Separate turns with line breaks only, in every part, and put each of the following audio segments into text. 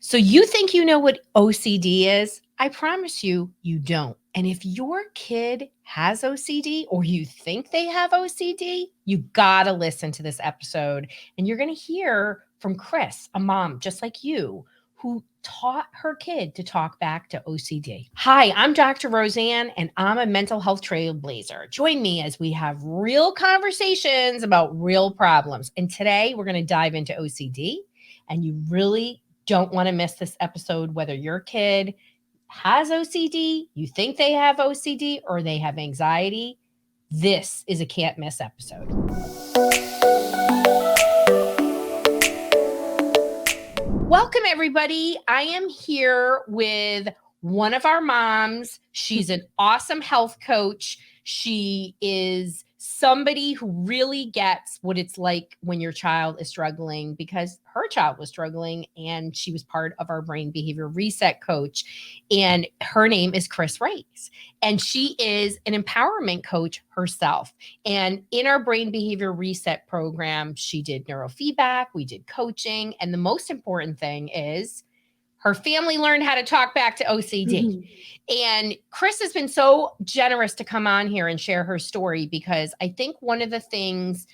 So you think you know what OCD is? I promise you, you don't. And if your kid has OCD or you think they have OCD, you gotta listen to this episode. And you're gonna hear from Kris, a mom just like you, who taught her kid to talk back to OCD. Hi, I'm Dr. Roseann, and I'm a mental health trailblazer. Join me as we have real conversations about real problems. And today we're gonna dive into OCD, and you really don't want to miss this episode, whether your kid has OCD, you think they have OCD, or they have anxiety. This is a can't miss episode. Welcome, everybody. I am here with one of our moms. She's an awesome health coach. She is somebody who really gets what it's like when your child is struggling, because her child was struggling and she was part of our brain behavior reset coach. And her name is Kris, and she is an empowerment coach herself. And in our brain behavior reset program, she did neurofeedback, we did coaching. And the most important thing is her family learned how to talk back to OCD. Mm-hmm. And Kris has been so generous to come on here and share her story, because I think one of the things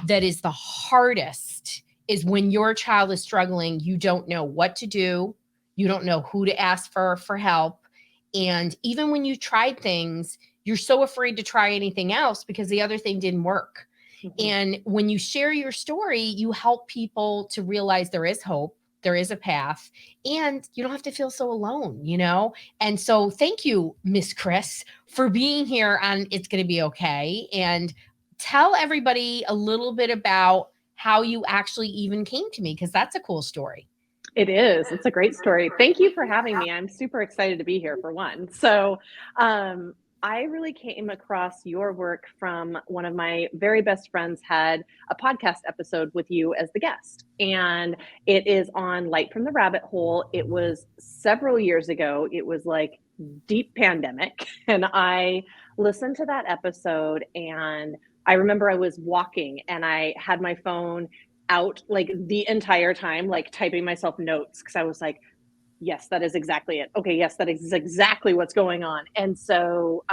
that is the hardest is when your child is struggling, you don't know what to do. You don't know who to ask for help. And even when you tried things, you're so afraid to try anything else because the other thing didn't work. Mm-hmm. And when you share your story, you help people to realize there is hope. There is a path, and you don't have to feel so alone, you know? And so thank you, Miss Kris, for being here on It's Gonna Be Okay. And tell everybody a little bit about how you actually even came to me, because that's a cool story.
It is. It's a great story. Thank you for having me. I'm super excited to be here, for one. So, I really came across your work from one of my very best friends had a podcast episode with you as the guest, and it is on Light from the Rabbit Hole. It was several years ago. It was like deep pandemic, and I listened to that episode, and I remember I was walking and I had my phone out like the entire time, like typing myself notes, because I was like, yes, that is exactly it. Okay, yes, that is exactly what's going on. And so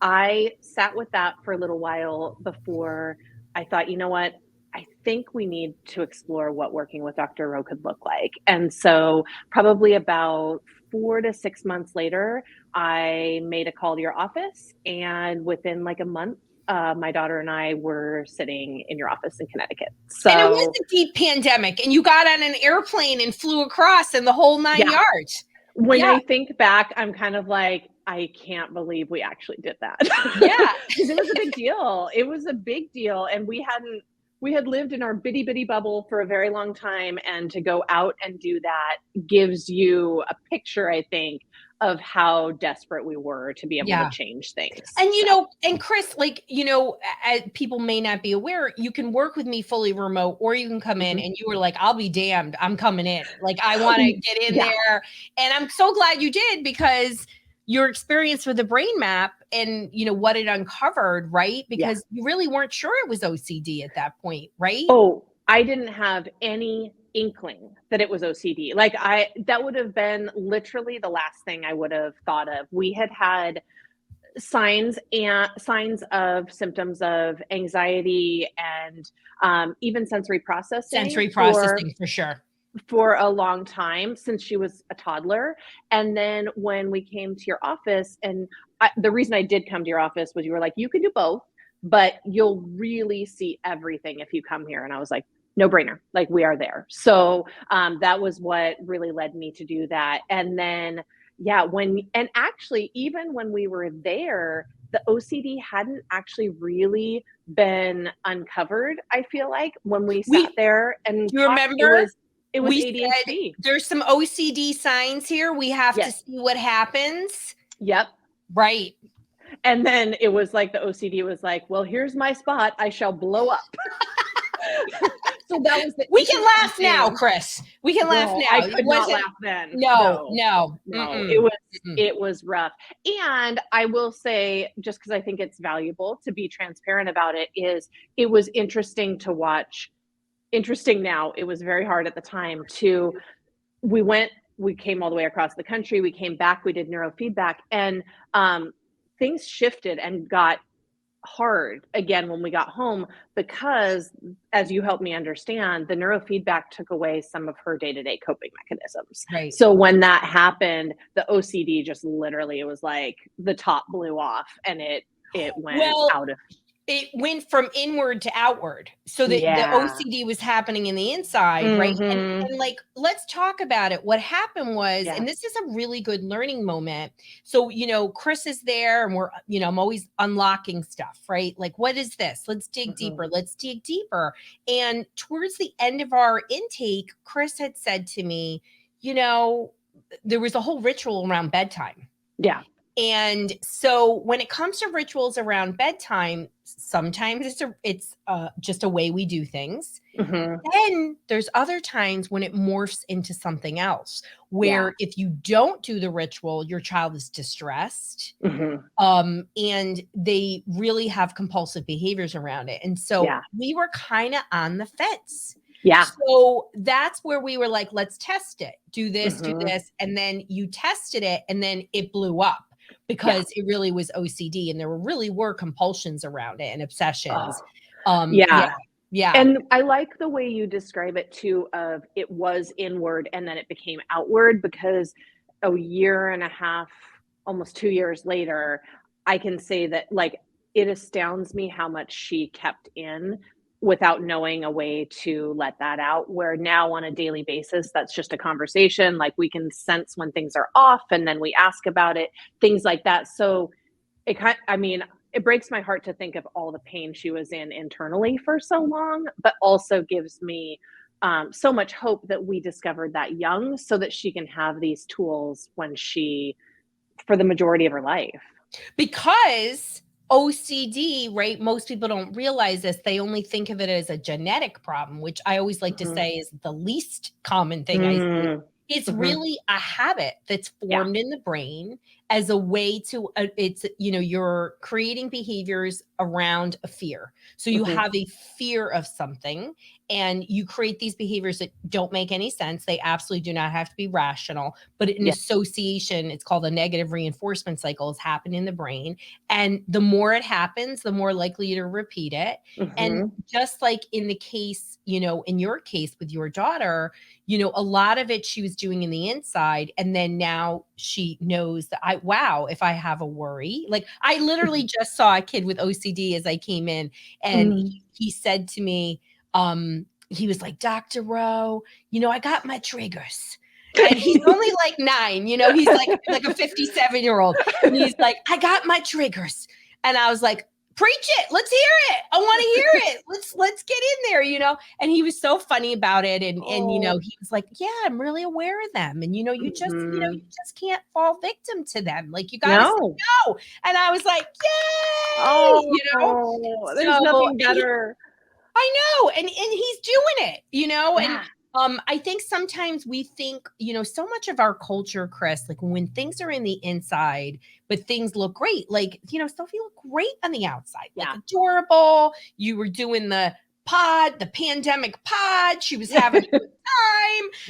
I sat with that for a little while before I thought, you know what? I think we need to explore what working with Dr. Rowe could look like. And so probably about 4 to 6 months later, I made a call to your office, and within like a month, my daughter and I were sitting in your office in Connecticut. So,
and it was a deep pandemic, and you got on an airplane and flew across and the whole nine yards.
When I think back, I'm kind of like, I can't believe we actually did that.
Yeah.
Because it was a big deal. It was a big deal. And we had lived in our bitty bubble for a very long time. And to go out and do that gives you a picture, I think, of how desperate we were to be able to change things.
And, you know, and Kris, like, you know, people may not be aware, you can work with me fully remote, or you can come in, and you were like, I'll be damned, I'm coming in. Like, I want to get in there. And I'm so glad you did, because your experience with the brain map and, you know, what it uncovered, right? Because you really weren't sure it was OCD at that point, right?
Oh, I didn't have any inkling that it was OCD. Like that would have been literally the last thing I would have thought of. We had signs of symptoms of anxiety and even sensory processing.
For sure.
For a long time, since she was a toddler. And then when we came to your office, and the reason I did come to your office was you were like, you can do both, but you'll really see everything if you come here. And I was like, no brainer, like we are there. So that was what really led me to do that. And then, and actually, even when we were there, the OCD hadn't actually really been uncovered. I feel like when we sat there and
you remember
it was ADHD.
Said, there's some OCD signs here. We have to see what happens.
Yep.
Right.
And then it was like the OCD was like, well, here's my spot. I shall blow up. So that was
we can laugh now, Kris. We can laugh now.
I could not laugh then.
No.
It was rough. And I will say, just because I think it's valuable to be transparent about it, is it was interesting to watch. Interesting now. It was very hard at the time to we came all the way across the country. We came back, we did neurofeedback, and things shifted and got hard again when we got home because, as you helped me understand, the neurofeedback took away some of her day-to-day coping mechanisms.
Right.
So when that happened, the OCD just literally, it was like the top blew off and it went out of.
It went from inward to outward. So the OCD was happening in the inside, right? And like, let's talk about it. What happened was, and this is a really good learning moment. So, Kris is there and we're, I'm always unlocking stuff, right? Like, what is this? Let's dig deeper. Let's dig deeper. And towards the end of our intake, Kris had said to me, there was a whole ritual around bedtime.
Yeah.
And so when it comes to rituals around bedtime, sometimes it's just a way we do things. Then there's other times when it morphs into something else, where if you don't do the ritual, your child is distressed, and they really have compulsive behaviors around it. And so we were kind of on the fence.
Yeah.
So that's where we were like, let's test it. Do this, do this. And then you tested it and then it blew up because it really was OCD and there really were compulsions around it and obsessions. Yeah.
And I like the way you describe it too, of it was inward and then it became outward, because a year and a half, almost 2 years later, I can say that, like, it astounds me how much she kept in without knowing a way to let that out, where now on a daily basis, that's just a conversation. Like, we can sense when things are off and then we ask about it, things like that. So it breaks my heart to think of all the pain she was in internally for so long, but also gives me so much hope that we discovered that young so that she can have these tools for the majority of her life.
Because OCD, right? Most people don't realize this. They only think of it as a genetic problem, which I always like to say is the least common thing I see. It's really a habit that's formed in the brain as a way to, you're creating behaviors around a fear. So you have a fear of something and you create these behaviors that don't make any sense. They absolutely do not have to be rational, but in association, it's called a negative reinforcement cycle, has happened in the brain. And the more it happens, the more likely to repeat it. And just like in the case, in your case with your daughter, a lot of it she was doing in the inside. And then now she knows that if I have a worry, like I literally just saw a kid with OCD as I came in and he said to me, he was like, Dr. Rowe, I got my triggers. And he's only like 9, he's like a 57-year-old. And he's like, I got my triggers. And I was like, preach it. Let's hear it. I want to hear it. Let's get in there, and he was so funny about it. And he was like, yeah, I'm really aware of them. And, you just can't fall victim to them. Like you got to say no. And I was like, yay,
there's nothing better.
I know. And he's doing it, and I think sometimes we think, so much of our culture, Kris, like when things are in the inside, but things look great, like, Sophie looked great on the outside, like adorable. You were doing the pandemic pod. She was having a good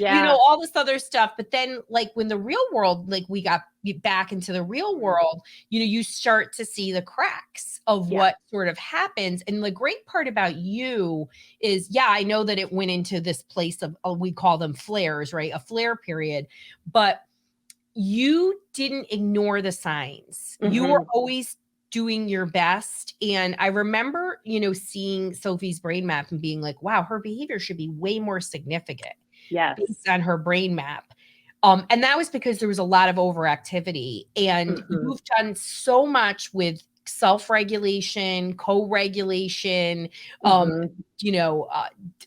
time, all this other stuff. But then like when the real world, like we got back into the real world, you start to see the cracks of what sort of happens. And the great part about you is, I know that it went into this place of, we call them flares, right? A flare period, but you didn't ignore the signs. You were always doing your best. And I remember, seeing Sophie's brain map and being like, wow, her behavior should be way more significant based on her brain map. And that was because there was a lot of overactivity. And you've done so much with self-regulation, co-regulation,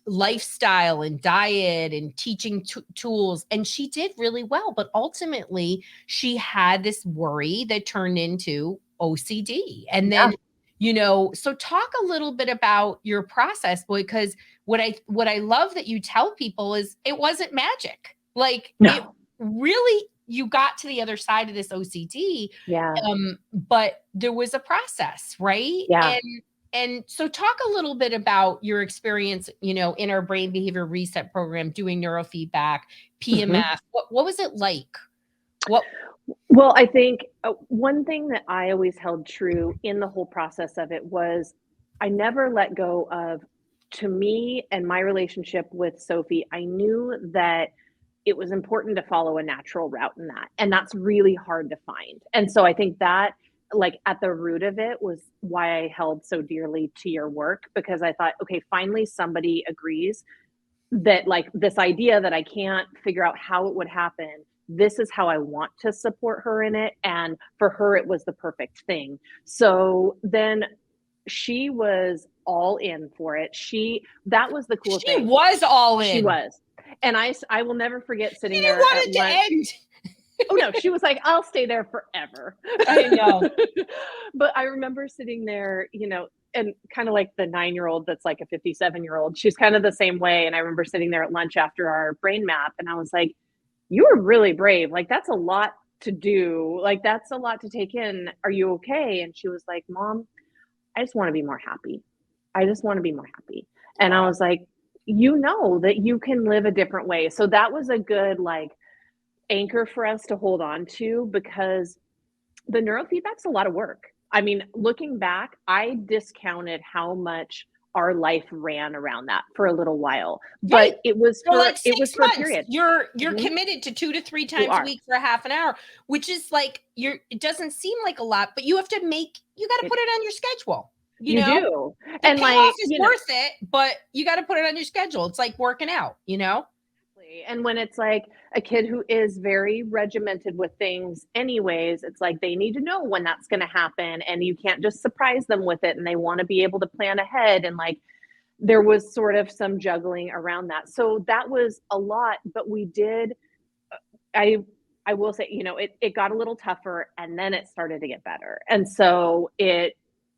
lifestyle and diet and teaching tools. And she did really well. But ultimately, she had this worry that turned into OCD. And then, so talk a little bit about your process, because what I love that you tell people is it wasn't magic. Like it really, you got to the other side of this OCD. But there was a process, right? And so talk a little bit about your experience, in our brain behavior reset program, doing neurofeedback,
Mhm.
PMF. What was it like? What?
Well, I think one thing that I always held true in the whole process of it was I never let go of, to me and my relationship with Sophie, I knew that it was important to follow a natural route in that. And that's really hard to find. And so I think that, like, at the root of it was why I held so dearly to your work, because I thought, okay, finally somebody agrees that, like, this idea that I can't figure out how it would happen, this is how I want to support her in it. And for her, it was the perfect thing. So then she was all in for it. That was the cool
She
thing.
was all
She
in.
was. And I will never forget
She
sitting
didn't
there
want
at
it to
lunch.
end.
Oh no, she was like, I'll stay there forever.
I know.
But I remember sitting there, and kind of like the 9-year-old that's like a 57-year-old. She's kind of the same way. And I remember sitting there at lunch after our brain map, and I was like, you were really brave. Like, that's a lot to do. Like, that's a lot to take in. Are you okay? And she was like, Mom, I just want to be more happy. I just want to be more happy. And I
Oh,
was like, you know that you can live a different way. So that was a good, like, anchor for us to hold on to, because the neurofeedback's a lot of work. I mean, looking back, I discounted how much our life ran around that for a little while,
right.
but it was
For like
for a
6 months,
period.
you're
Mhm.
committed to 2 to 3
You
times a
are.
week for a half an hour, which is like it doesn't seem like a lot, but you got to
It,
put it on your schedule.
you do.
The
And
payoff
like,
is worth it, but you got to put it on your schedule. It's like working out.
and when it's like a kid who is very regimented with things anyways, it's like they need to know when that's going to happen, and you can't just surprise them with it, and they want to be able to plan ahead, and like there was sort of some juggling around that. So that was a lot, but we did I I will say, it got a little tougher, and then it started to get better. And so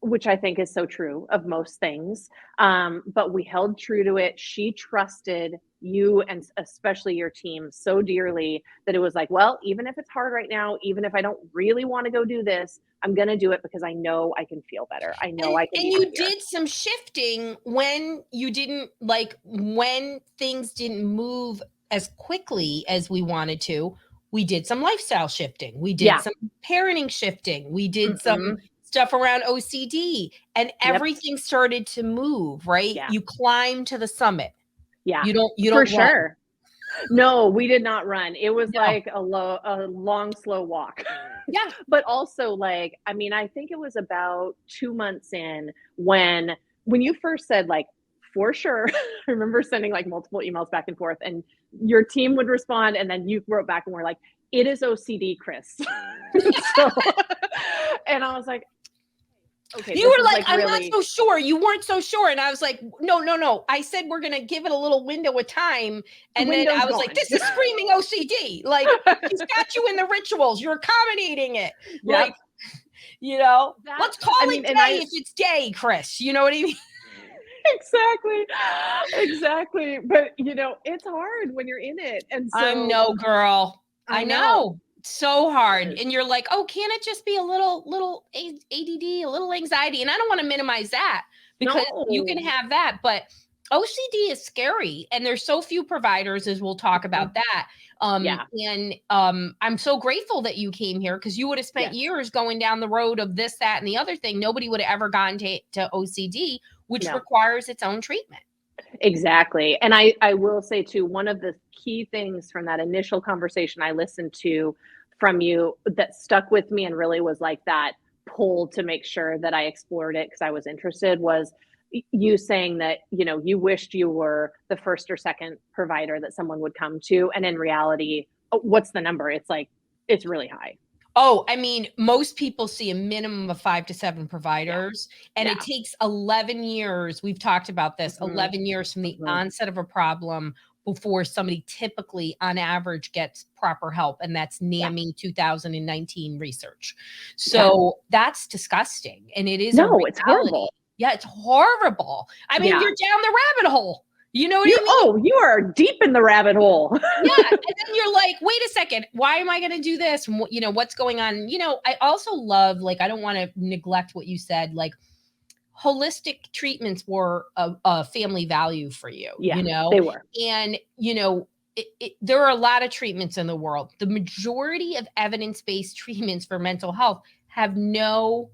which I think is so true of most things. But we held true to it. She trusted you, and especially your team, so dearly that it was like, well, even if it's hard right now, even if I don't really want to go do this, I'm going to do it because I know I can feel better. I know
And
I can
and
be
you
happier.
did some shifting when you didn't like when things didn't move as quickly as we wanted to. We did some lifestyle shifting. We did
Yeah.
some parenting shifting. We did some
Hmm.
stuff around OCD, and
Yep.
everything started to move, right?
Yeah.
You climb to the summit.
Yeah.
You
For
don't run.
sure. No, we did not run. It was
No.
like a long, slow walk.
Yeah.
But also, like, I mean, I think it was about 2 months in when you first said, like, "For sure." I remember sending, like, multiple emails back and forth, and your team would respond, and then you wrote back and were like, "It is OCD, Kris." So and I was like, "Okay,
You
this
were
is,
like,
like,
I'm not
really."
so sure. You weren't so sure. And I was like, no, no, no. I said we're going to give it a little window of time.
The
And then I
window's
was like,
gone.
this is screaming OCD. Like, she's got you in the rituals. You're accommodating it.
Yep.
Like,
That
let's call
I
it
mean, and
day if it's day, Kris. You know what I mean?
exactly. Exactly. But, it's hard when you're in it. And
I
so
know, girl. I
I know.
know. So
It
hard.
is.
And you're like, oh, can it just be a little ADD, a little anxiety? And I don't want to minimize that because you can
No.
have that, but OCD is scary, and there's so few providers, as we'll talk
Mhm.
about that.
Yeah.
I'm so grateful that you came here, because you would have spent
Yes.
years going down the road of this, that, and the other thing. Nobody would have ever gone to OCD, which
No.
requires its own treatment.
Exactly. And I will say too, one of the key things from that initial conversation I listened to from you that stuck with me and really was like that pull to make sure that I explored it because I was interested was you saying that, you wished you were the first or second provider that someone would come to. And in reality, what's the number? It's like, it's really high.
Oh, I mean, most people see a minimum of 5 to 7
Yeah.
providers, and it
Yeah.
takes 11 years. We've talked about this,
Hmm.
11 years from the
Hmm.
onset of a problem before somebody typically, on average, gets proper help. And that's
Yeah.
NAMI 2019 research.
Yeah.
So that's disgusting. And it is a
No, it's
reality.
horrible.
Yeah, it's horrible. I mean,
Yeah.
you're down the rabbit hole. You know what I mean?
You are deep in the rabbit hole.
Yeah, and then you're like, wait a second, why am I going to do this? And what's going on? I also love, like, I don't want to neglect what you said, like holistic treatments were a family value for you,
Yeah,
you know?
they were.
And, you know, there are a lot of treatments in the world. The majority of evidence-based treatments for mental health have no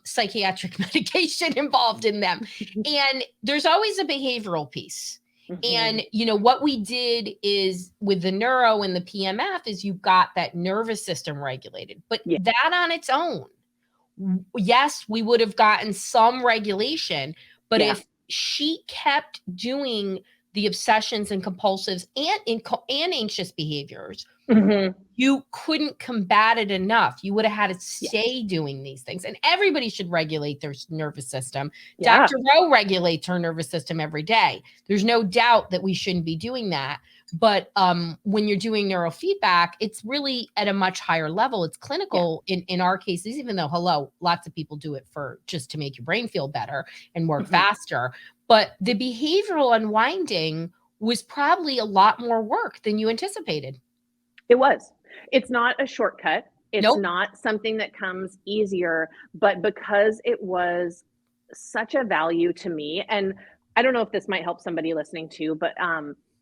psychiatric medication involved in them. And there's always a behavioral piece. And, you know, what we did is with the neuro and the PMF is you got that nervous system regulated, but
Yeah.
that on its own, yes, we would have gotten some regulation, but
Yeah.
if she kept doing the obsessions and compulsives and anxious behaviors, you couldn't combat it enough. You would have had to stay doing these things. And everybody should regulate their nervous system.
Yeah.
Dr. Rowe regulates her nervous system every day. There's no doubt that we shouldn't be doing that. But when you're doing neurofeedback, it's really at a much higher level. It's clinical in our cases, even though, lots of people do it for just to make your brain feel better and work faster. But the behavioral unwinding was probably a lot more work than you anticipated.
It was. It's not a shortcut. It's
Nope.
not something that comes easier, but because it was such a value to me, and I don't know if this might help somebody listening too, but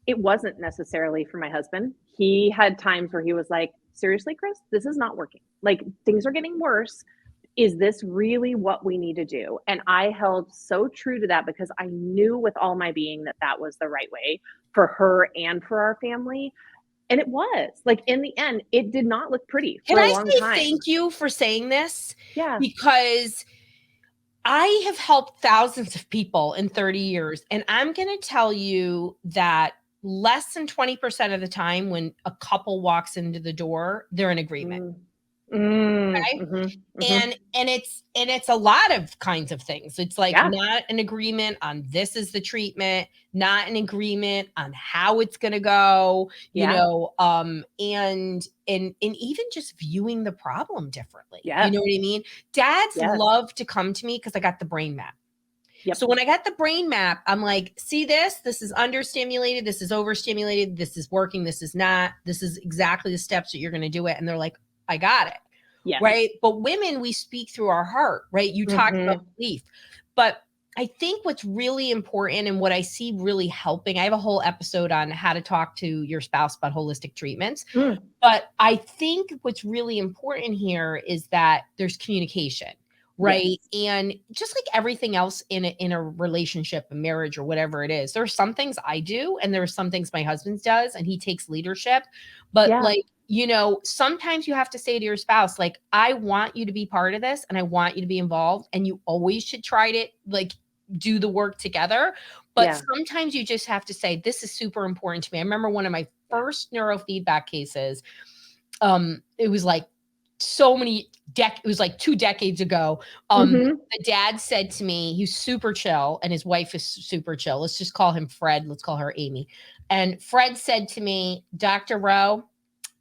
it wasn't necessarily for my husband. He had times where he was like, seriously, Kris, this is not working. Like, things are getting worse. Is this really what we need to do? And I held so true to that because I knew with all my being that that was the right way for her and for our family. And it was. Like, in the end, it did not look pretty for
Can
a
I
long
say
time.
thank you for saying this?
Yeah.
Because I have helped thousands of people in 30 years, and I'm going to tell you that less than 20% of the time when a couple walks into the door, they're in agreement. Okay? And it's a lot of kinds of things. It's like not an agreement on this is the treatment, not an agreement on how it's going to go, you know, and even just viewing the problem differently. You know what I mean? Dads love to come to me because I got the brain map. So when I got the brain map, I'm like, see this is understimulated, this is overstimulated, this is working, this is not, this is exactly the steps that you're going to do it. And they're like, I got it. Right. But women, we speak through our heart, right? You talk about belief, but I think what's really important and what I see really helping, I have a whole episode on how to talk to your spouse about holistic treatments. But I think what's really important here is that there's communication. Right. And just like everything else in a relationship, a marriage or whatever it is, there are some things I do and there are some things my husband does and he takes leadership. But like, you know, sometimes you have to say to your spouse, like, I want you to be part of this and I want you to be involved. And you always should try to like do the work together. But sometimes you just have to say, this is super important to me. I remember one of my first neurofeedback cases. It was like it was like 2 decades ago. The dad said to me, he's super chill and his wife is super chill. Let's just call him Fred. Let's call her Amy. And Fred said to me, Dr. Rowe,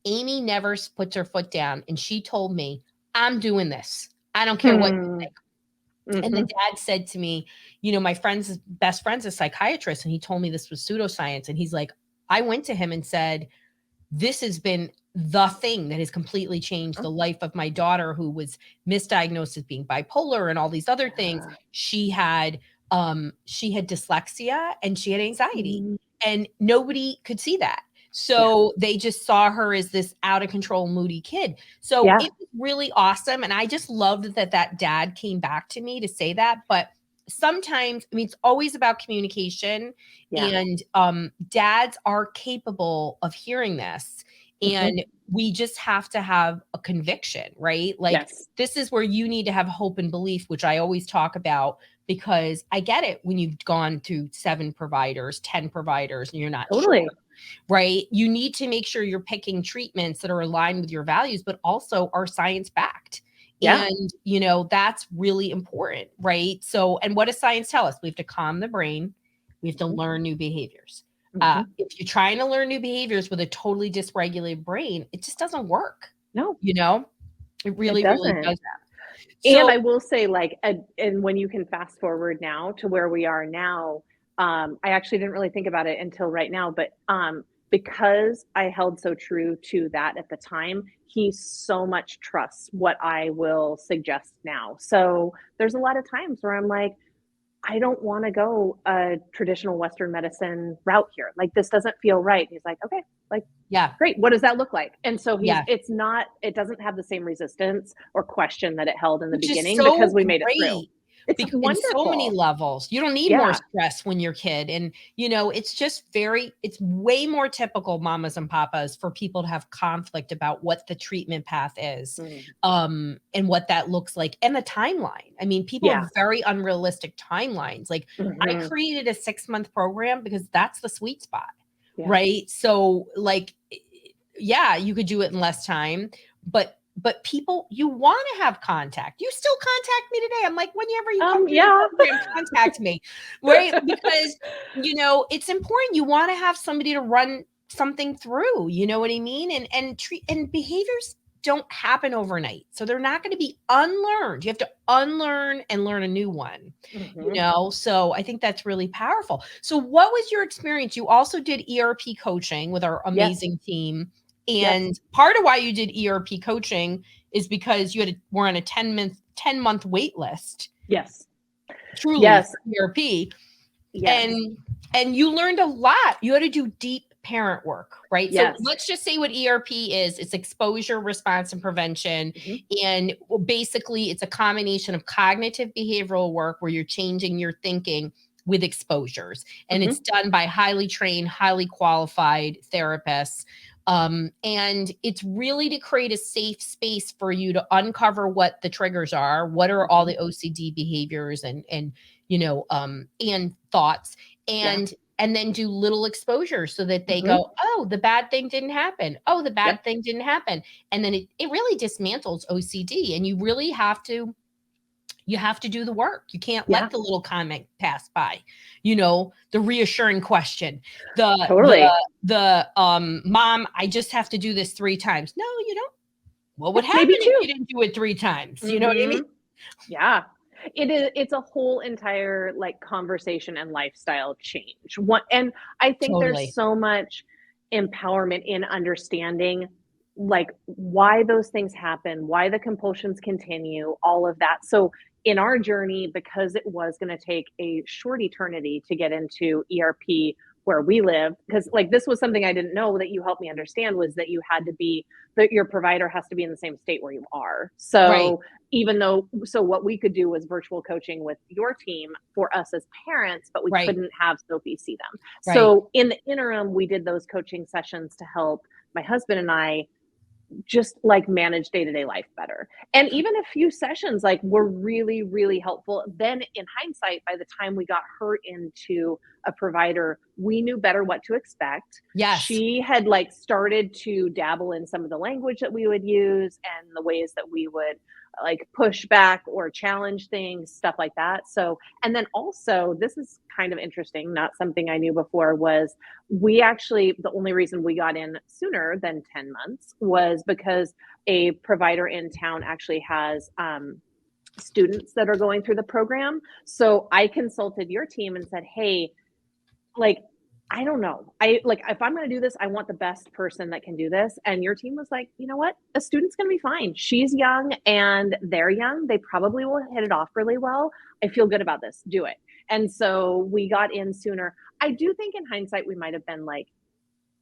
Amy never puts her foot down. And she told me, I'm doing this. I don't care what you think. And the dad said to me, you know, my best friend's a psychiatrist. And he told me this was pseudoscience. And he's like, I went to him and said, this has been the thing that has completely changed the life of my daughter, who was misdiagnosed as being bipolar and all these other things. She had dyslexia and she had anxiety and nobody could see that. So they just saw her as this out of control, moody kid. So it was really awesome. And I just loved that dad came back to me to say that. But sometimes, I mean, it's always about communication and dads are capable of hearing this. And we just have to have a conviction, right? Like this is where you need to have hope and belief, which I always talk about, because I get it when you've gone to 7 providers, 10 providers, and you're not sure, right? You need to make sure you're picking treatments that are aligned with your values, but also are science backed. And, you know, that's really important, right? So, and what does science tell us? We have to calm the brain. We have to learn new behaviors. If you're trying to learn new behaviors with a totally dysregulated brain, it just doesn't work.
No,
you know, it really does that.
And I will say, like, and when you can fast forward now to where we are now, I actually didn't really think about it until right now, but because I held so true to that at the time, he so much trusts what I will suggest now. So there's a lot of times where I'm like, I don't want to go a traditional Western medicine route here. Like, this doesn't feel right. He's like, okay, like,
Yeah.
great. What does that look like? And so
Yeah.
it doesn't have the same resistance or question that it held in the
Which is
beginning
so
because we made it through.
great.
It's
In so many
wonderful.
levels. You don't need more
Yeah.
stress when you're a kid. And, it's way more typical, mamas and papas, for people to have conflict about what the treatment path is, and what that looks like, and the timeline. I mean, people
Yeah.
have very unrealistic timelines. Like, I
Mhm.
created a 6-month program because that's the sweet spot,
Yeah.
right? So, like, yeah, you could do it in less time, but people, you want to have contact. You still contact me today. I'm like, whenever you come through the
Yeah.
program, contact me, right? Because it's important. You want to have somebody to run something through. You know what I mean? And behaviors don't happen overnight, so they're not going to be unlearned. You have to unlearn and learn a new one.
Mhm.
So I think that's really powerful. So what was your experience? You also did ERP coaching with our
Yes.
amazing team.
Yep.
And part of why you did ERP coaching is because were on a 10-month wait list,
Yes.
truly,
Yes.
for ERP.
Yes.
And you learned a lot. You had to do deep parent work, right? So
Yes.
let's just say what ERP is. It's exposure, response, and prevention.
Mhm.
And basically, it's a combination of cognitive behavioral work where you're changing your thinking with exposures. And it's done by highly trained, highly qualified therapists. And it's really to create a safe space for you to uncover what the triggers are, what are all the OCD behaviors and thoughts,
Yeah.
and then do little exposures so that they
Mhm.
go, oh, the bad thing didn't happen. Oh, the bad
Yep.
thing didn't happen. And then it really dismantles OCD. And you really have to do the work. You can't
Yeah.
let the little comment pass by. The reassuring question,
Totally.
the mom, I just have to do this 3 times. No, you don't. What would
Yep.
happen
Maybe
if you
2.
didn't do it 3 times? You know what I mean?
Yeah. It's a whole entire, like, conversation and lifestyle change. And I think there's
Totally.
so much empowerment in understanding, like, why those things happen, why the compulsions continue, all of that. So in our journey, because it was gonna take a short eternity to get into ERP where we live, because, like, this was something I didn't know that you helped me understand, was that your provider has to be in the same state where you are.
Right.
So what we could do was virtual coaching with your team for us as parents, but we
Right.
couldn't have Sophie see them.
Right.
So in the interim, we did those coaching sessions to help my husband and I just, like, manage day-to-day life better. And even a few sessions, like, were really, really helpful. Then in hindsight, by the time we got her into a provider, we knew better what to expect.
Yes.
She had, like, started to dabble in some of the language that we would use and the ways that we would, like, push back or challenge things, stuff like that. So, and then also, this is kind of interesting, not something I knew before, was the only reason we got in sooner than 10 months was because a provider in town actually has students that are going through the program. So I consulted your team and said, hey, like, I don't know. If I'm going to do this, I want the best person that can do this. And your team was like, you know what? A student's going to be fine. She's young and they're young. They probably will hit it off really well. I feel good about this. Do it. And so we got in sooner. I do think in hindsight,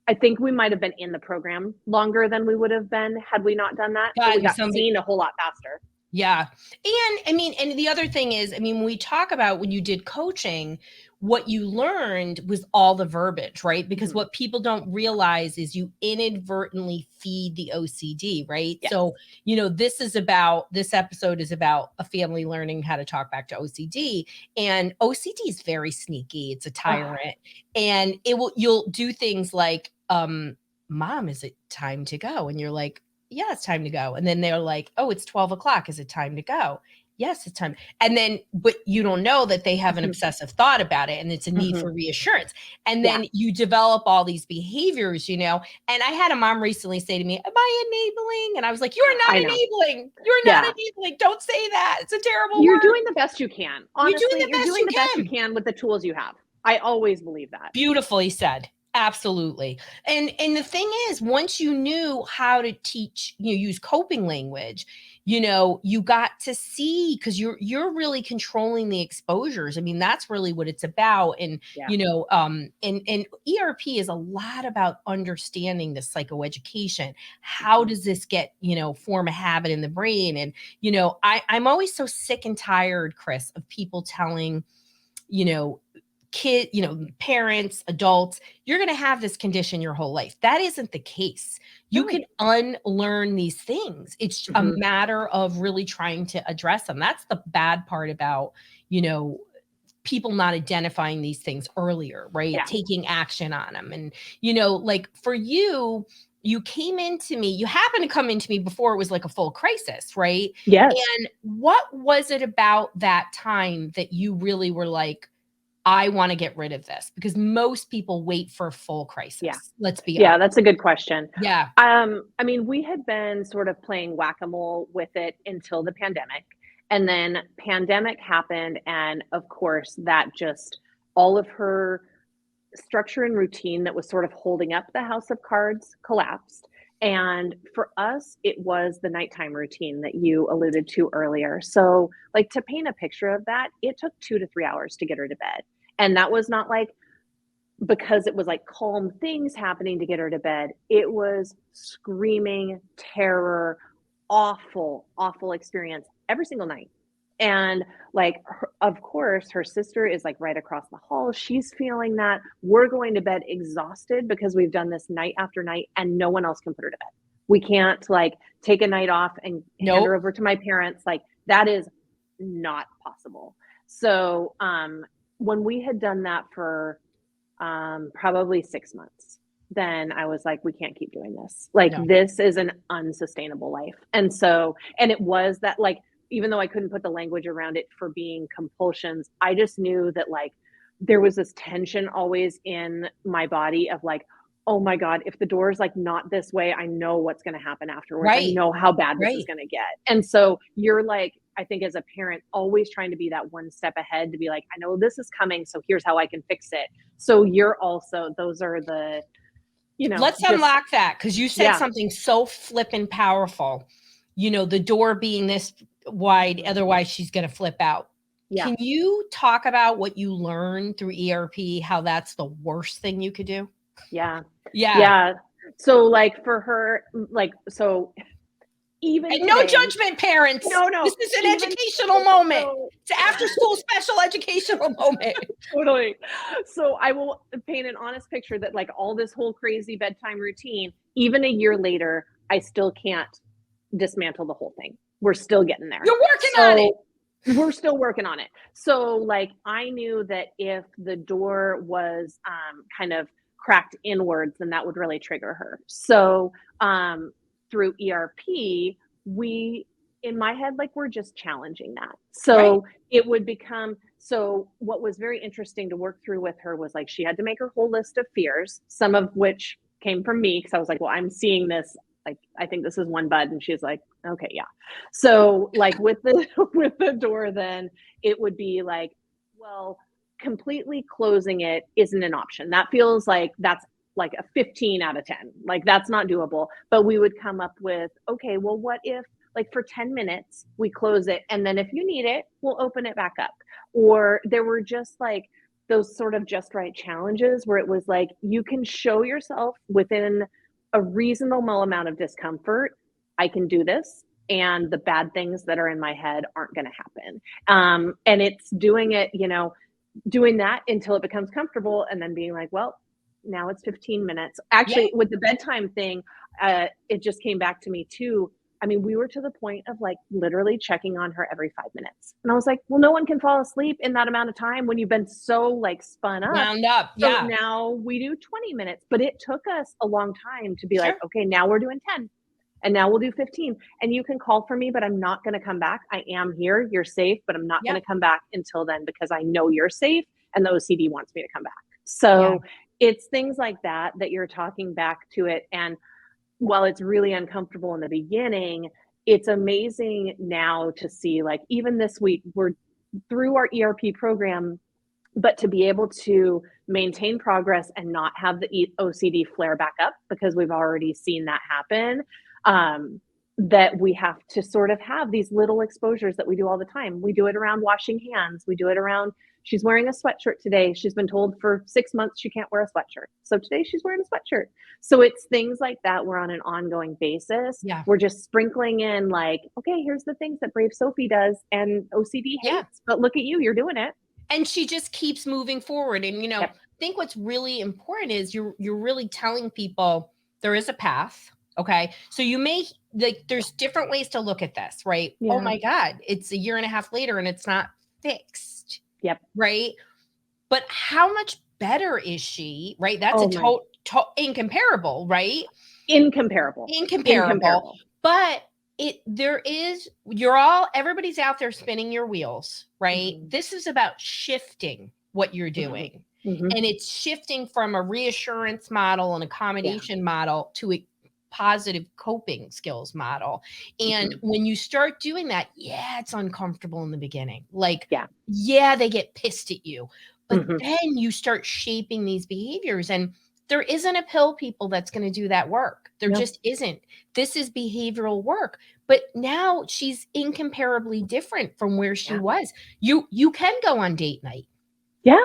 I think we might have been in the program longer than we would have been had we not done that. But we
Gotten
got
somebody.
seen a whole lot faster.
Yeah. And I mean, and the other thing is, I mean, when we talk about when you did coaching, what you learned was all the verbiage, right? Because what people don't realize is you inadvertently feed the OCD, right?
Yes.
So, this episode is about a family learning how to talk back to OCD. And OCD is very sneaky. It's a tyrant. And you'll do things like, mom, is it time to go? And you're like, yeah, it's time to go. And then they're like, oh, it's 12 o'clock. Is it time to go? Yes, it's time. And then, but you don't know that they have an obsessive thought about it and it's a need for reassurance. And then you develop all these behaviors, And I had a mom recently say to me, am I enabling? And I was like, you're not enabling. You're not enabling. Don't say that. It's a terrible
You're
word.
doing the best you can. Honestly,
you're doing the best you
can with the tools you have. I always believe that.
Beautifully said. Absolutely. And the thing is, once you knew how to teach, use coping language, you got to see, because you're really controlling the exposures. I mean, that's really what it's about. And
Yeah.
and ERP is a lot about understanding the psychoeducation. How does this form a habit in the brain? And I'm always so sick and tired, Kris, of people telling you know kid, parents, adults, you're going to have this condition your whole life. That isn't the case. You
Right.
can unlearn these things. It's a matter of really trying to address them. That's the bad part about, people not identifying these things earlier, right?
Yeah.
Taking action on them. And, like for you, you happened to come into me before it was like a full crisis, right?
Yes.
And what was it about that time that you really were like, I want to get rid of this? Because most people wait for a full crisis.
Yeah.
Let's be
Yeah,
honest.
that's a good question.
Yeah.
I mean, we had been sort of playing whack-a-mole with it until the pandemic. And then pandemic happened, and of course, that just all of her structure and routine that was sort of holding up the house of cards collapsed. And for us, it was the nighttime routine that you alluded to earlier. So, like, to paint a picture of that, it took 2 to 3 hours to get her to bed. And that was not like because it was like calm things happening to get her to bed. It was screaming terror, awful, awful experience every single night. And like, of course, her sister is like right across the hall. She's feeling that. We're going to bed exhausted because we've done this night after night and no one else can put her to bed. We can't like take a night off and hand her over to my parents. Like, that is not possible. So, when we had done that for probably 6 months, then I was like, we can't keep doing this. Like, this is an unsustainable life. And so, and it was that, like, even though I couldn't put the language around it for being compulsions, I just knew that like there was this tension always in my body of like, oh my God, if the door is like not this way, I know what's going to happen afterwards. I know how bad this is going to get. And so you're like, I think as a parent, always trying to be that one step ahead to be like, I know this is coming, so here's how I can fix it. So you're also, those are the,
let's unlock that, because you said something so flippin' powerful. The door being this wide, otherwise she's going to flip out.
Yeah.
Can you talk about what you learned through ERP, how that's the worst thing you could do?
Yeah. So like for her, like, so even
and
today,
no judgment, parents.
No.
This is an educational moment. It's an after school special educational moment.
Totally. So I will paint an honest picture that like all this whole crazy bedtime routine, even a year later, I still can't dismantle the whole thing. We're still getting there.
You're working on it.
We're still working on it. So like, I knew that if the door was kind of cracked inwards, then that would really trigger her. So through ERP, we, in my head, like, we're just challenging that. So it would become, so what was very interesting to work through with her was like, she had to make her whole list of fears, some of which came from me. Cause I was like, well, I'm seeing this, like, I think this is one bud. And she's like, okay, yeah. So like with the door, then it would be like, well, completely closing it isn't an option. That feels like that's like a 15 out of 10. Like, that's not doable. But we would come up with, okay, well, what if like for 10 minutes we close it, and then if you need it, we'll open it back up. Or there were just like those sort of just right challenges where it was like, you can show yourself within a reasonable amount of discomfort, I can do this, and the bad things that are in my head aren't going to happen. And it's doing it, doing that until it becomes comfortable, and then being like, well, now it's 15 minutes. Actually, with the bedtime thing, it just came back to me too. I mean, we were to the point of like literally checking on her every 5 minutes. And I was like, well, no one can fall asleep in that amount of time when you've been so like spun up.
Wound up.
So now we do 20 minutes, but it took us a long time to be like, okay, now we're doing 10. And now we'll do 15. And you can call for me, but I'm not going to come back. I am here. You're safe, but I'm not going to come back until then, because I know you're safe and the OCD wants me to come back. So it's things like that you're talking back to it. And while it's really uncomfortable in the beginning, it's amazing now to see, like, even this week, we're through our ERP program, but to be able to maintain progress and not have the OCD flare back up, because we've already seen that happen, that we have to sort of have these little exposures that we do all the time. We do it around washing hands. We do it around, she's wearing a sweatshirt today. She's been told for 6 months she can't wear a sweatshirt. So today she's wearing a sweatshirt. So it's things like that. We're on an ongoing basis.
Yeah.
We're just sprinkling in like, okay, here's the things that Brave Sophie does and OCD hates, but look at you, you're doing it.
And she just keeps moving forward. And, I think what's really important is you're really telling people there is a path. Okay. So you may there's different ways to look at this, right?
Yeah.
Oh my God, it's a year and a half later and it's not fixed.
Yep.
Right. But how much better is she? Right. That's incomparable, right? Incomparable. But everybody's out there spinning your wheels, right? Mm-hmm. This is about shifting what you're doing. Mm-hmm. And it's shifting from a reassurance model and accommodation model to a positive coping skills model. And when you start doing that, it's uncomfortable in the beginning. Like, they get pissed at you, but then you start shaping these behaviors, and there isn't a pill, people, that's going to do that work. There just isn't. This is behavioral work. But now she's incomparably different from where she was. You can go on date night.
Yeah,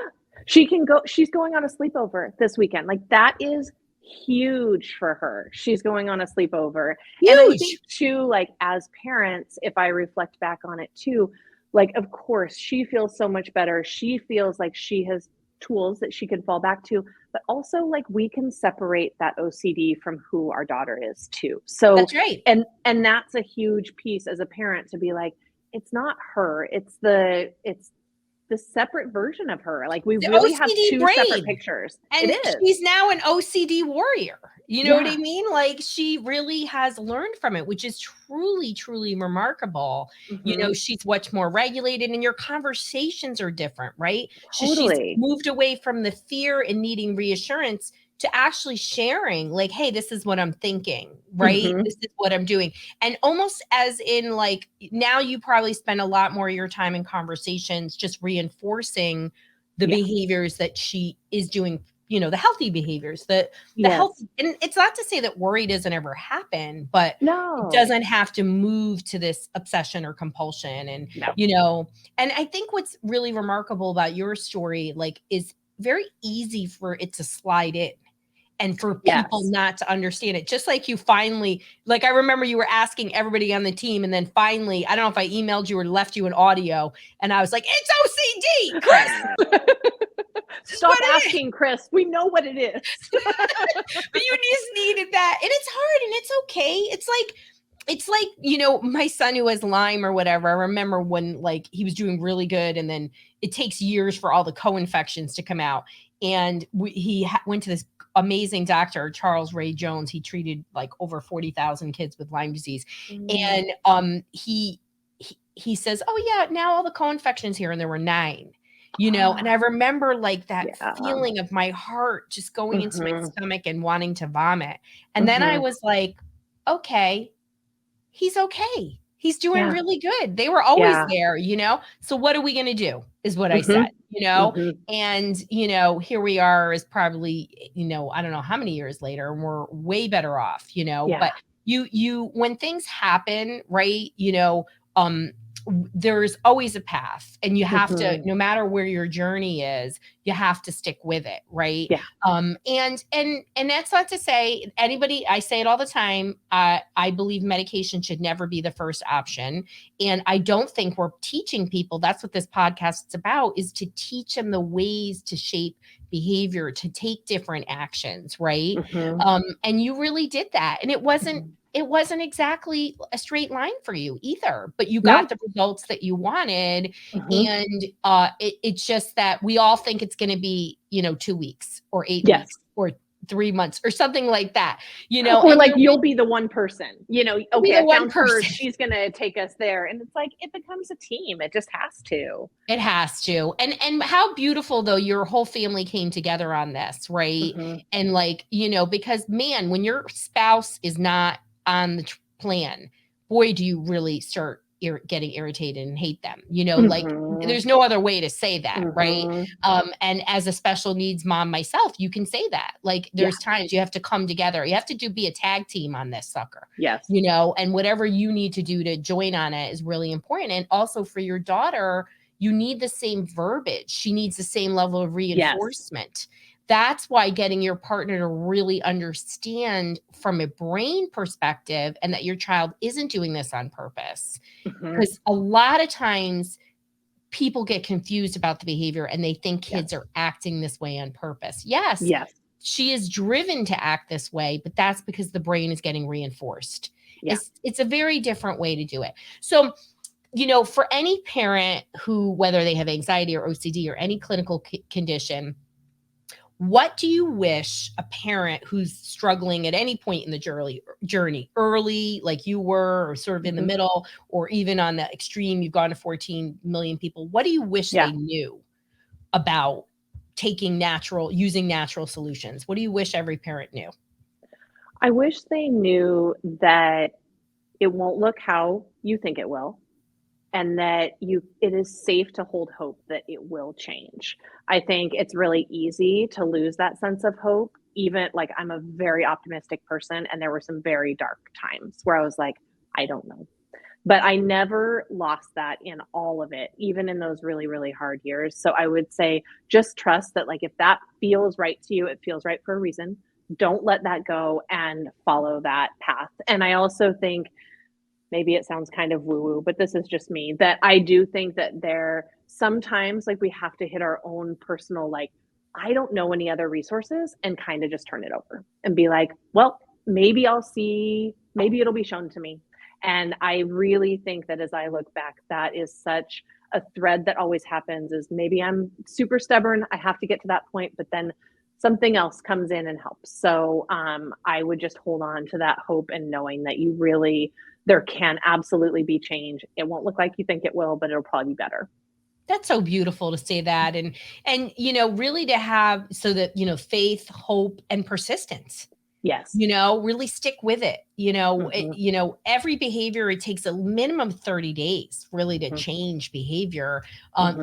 she can go. She's going on a sleepover this weekend. Like, that is huge for her. She's going on a sleepover. Huge. And I think too, like, as parents, if I reflect back on it too, like, of course, she feels so much better. She feels like she has tools that she can fall back to, but also, like, we can separate that OCD from who our daughter is too. So
that's right.
And that's a huge piece as a parent, to be like, it's not her, it's the separate version of her. Like, we really have two separate pictures.
And she's now an OCD warrior. You know what I mean? Like, she really has learned from it, which is truly, truly remarkable. Mm-hmm. She's much more regulated, and your conversations are different, right?
Totally.
She's moved away from the fear and needing reassurance to actually sharing, like, hey, this is what I'm thinking, right? Mm-hmm. This is what I'm doing. And almost as in, like, now you probably spend a lot more of your time in conversations just reinforcing the behaviors that she is doing, the healthy behaviors, the healthy. And it's not to say that worry doesn't ever happen, but it doesn't have to move to this obsession or compulsion. And, and I think what's really remarkable about your story, like, is very easy for it to slide in. And for people not to understand it, just like you finally, like, I remember you were asking everybody on the team, and then finally, I don't know if I emailed you or left you an audio, and I was like, it's OCD, Kris.
Stop asking, Kris. We know what it is.
But you just needed that. And it's hard, and it's okay. It's like, my son who has Lyme or whatever, I remember when, like, he was doing really good, and then it takes years for all the co-infections to come out. And he went to this amazing doctor, Charles Ray Jones. He treated like over 40,000 kids with Lyme disease. And he says, oh yeah, now all the co-infections here. And there were 9, and I remember, like, that feeling of my heart just going into my stomach and wanting to vomit. And then I was like, okay, he's okay. He's doing really good. They were always there, So what are we going to do is what I said, and, here we are is probably, I don't know how many years later, and we're way better off, but you, when things happen, right, there's always a path, and you have to, no matter where your journey is, you have to stick with it. Right.
Yeah.
And that's not to say anybody, I say it all the time. I believe medication should never be the first option. And I don't think we're teaching people. That's what this podcast is about, is to teach them the ways to shape behavior, to take different actions. Right. And you really did that. And it wasn't exactly a straight line for you either, but you got the results that you wanted. And it's just that we all think it's going to be, 2 weeks or 8 weeks or 3 months or something like that,
or like, you'll be the one person, okay, I found her, she's going to take us there. And it's like, it becomes a team. It just has to.
It has to. And how beautiful, though, your whole family came together on this, right? And like, because, man, when your spouse is not on the plan, boy, do you really start getting irritated and hate them, like there's no other way to say that. Right. And as a special needs mom myself, you can say that, like, there's times you have to come together. You have to be a tag team on this sucker.
Yes.
And whatever you need to do to join on it is really important. And also for your daughter, you need the same verbiage. She needs the same level of reinforcement. That's why getting your partner to really understand from a brain perspective, and that your child isn't doing this on purpose. Because a lot of times people get confused about the behavior and they think kids are acting this way on purpose. Yes. She is driven to act this way, but that's because the brain is getting reinforced. It's a very different way to do it. So, for any parent who, whether they have anxiety or OCD or any clinical condition, what do you wish a parent who's struggling at any point in the journey, early, like you were, or sort of in the middle, or even on the extreme, you've gone to 14 million people, what do you wish they knew about using natural solutions? What do you wish every parent knew?
I wish they knew that it won't look how you think it will, and that it is safe to hold hope that it will change. I think it's really easy to lose that sense of hope. Even, like, I'm a very optimistic person, and there were some very dark times where I was like, I don't know. But I never lost that in all of it, even in those really, really hard years. So I would say just trust that, like, if that feels right to you, it feels right for a reason. Don't let that go and follow that path. And I also think, maybe it sounds kind of woo-woo, but this is just me, that I do think that sometimes, like, we have to hit our own personal, like, I don't know any other resources, and kind of just turn it over and be like, well, maybe it'll be shown to me. And I really think that as I look back, that is such a thread that always happens, is maybe I'm super stubborn, I have to get to that point, but then something else comes in and helps. So I would just hold on to that hope, and knowing that there can absolutely be change. It won't look like you think it will, but it'll probably be better.
That's so beautiful to say that. And really to have, so that, faith, hope, and persistence.
Yes.
Really stick with it. Every behavior, it takes a minimum 30 days really to change behavior,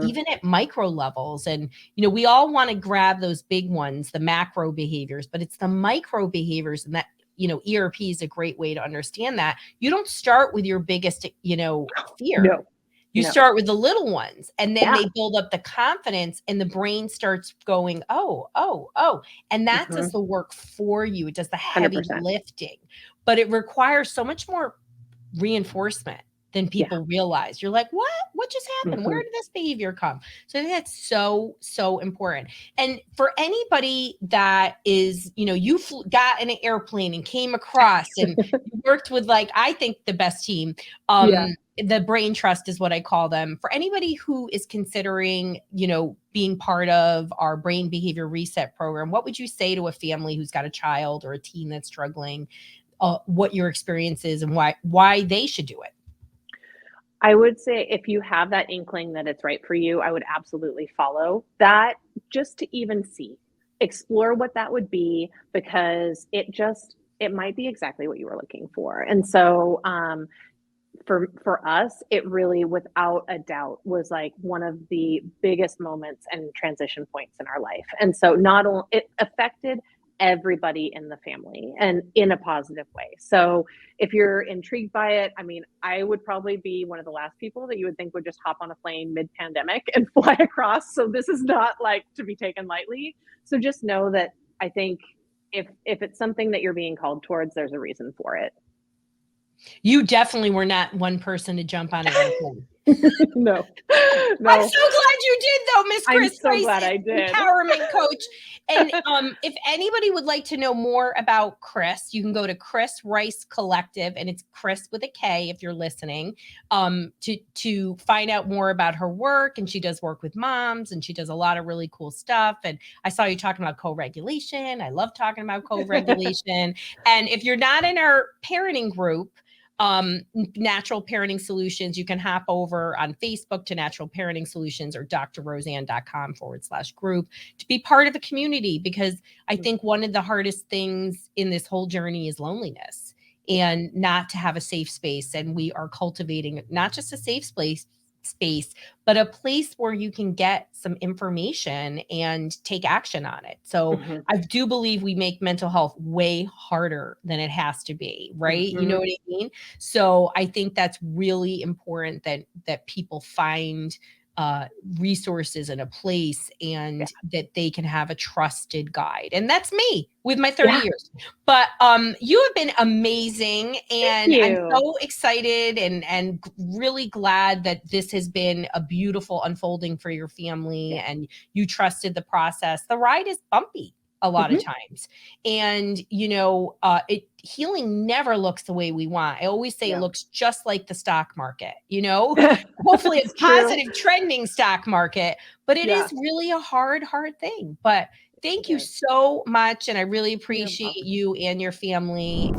even at micro levels. And, we all want to grab those big ones, the macro behaviors, but it's the micro behaviors, and that, ERP is a great way to understand that. You don't start with your biggest, fear.
No.
You start with the little ones, and then they build up the confidence, and the brain starts going, oh. And that does the work for you. It does the heavy
100%.
lifting, but it requires so much more reinforcement than people realize. You're like, what just happened? Where did this behavior come? So I think that's so, so important. And for anybody that is, you got in an airplane and came across and worked with, like, I think the best team, the Brain Trust is what I call them. For anybody who is considering, being part of our brain behavior reset program, what would you say to a family who's got a child or a teen that's struggling, what your experience is and why they should do it?
I would say, if you have that inkling that it's right for you, I would absolutely follow that, just to even explore what that would be, because it might be exactly what you were looking for. And so, for us, it really, without a doubt, was like one of the biggest moments and transition points in our life. And so not only it affected everybody in the family, and in a positive way. So if you're intrigued by it, I mean, I would probably be one of the last people that you would think would just hop on a plane mid-pandemic and fly across. So this is not, like, to be taken lightly. So just know that I think if it's something that you're being called towards, there's a reason for it.
You definitely were not one person to jump on an airplane.
No.
I'm so glad you did, though, Miss Kris.
I'm so glad I did.
Empowerment coach. And if anybody would like to know more about Kris, you can go to Kris Rice Collective, and it's Kris with a K if you're listening, to find out more about her work. And she does work with moms, and she does a lot of really cool stuff. And I saw you talking about co-regulation. I love talking about co-regulation. And if you're not in our parenting group, Natural Parenting Solutions, you can hop over on Facebook to Natural Parenting Solutions or drroseann.com/group to be part of the community, because I think one of the hardest things in this whole journey is loneliness. and not to have a safe space. And we are cultivating not just a safe space, but a place where you can get some information and take action on it. So
Mhm.
I do believe we make mental health way harder than it has to be, right? You know
Mhm.
what I mean? So I think that's really important that people find resources in a place,
Yeah.
and that they can have a trusted guide. And that's me with my 30
Yeah.
years. But you have been amazing,
Thank
and I'm
you.
so excited and really glad that this has been a beautiful unfolding for your family,
Yeah.
and you trusted the process. The ride is bumpy a lot of
Mhm.
times, and healing never looks the way we want. I always say it
Yeah.
looks just like the stock market, hopefully a
It's true.
positive trending stock market, but it
Yeah.
is really a hard thing. But thank
It
you
is.
so much, and I really
You're
appreciate
welcome.
you and your family.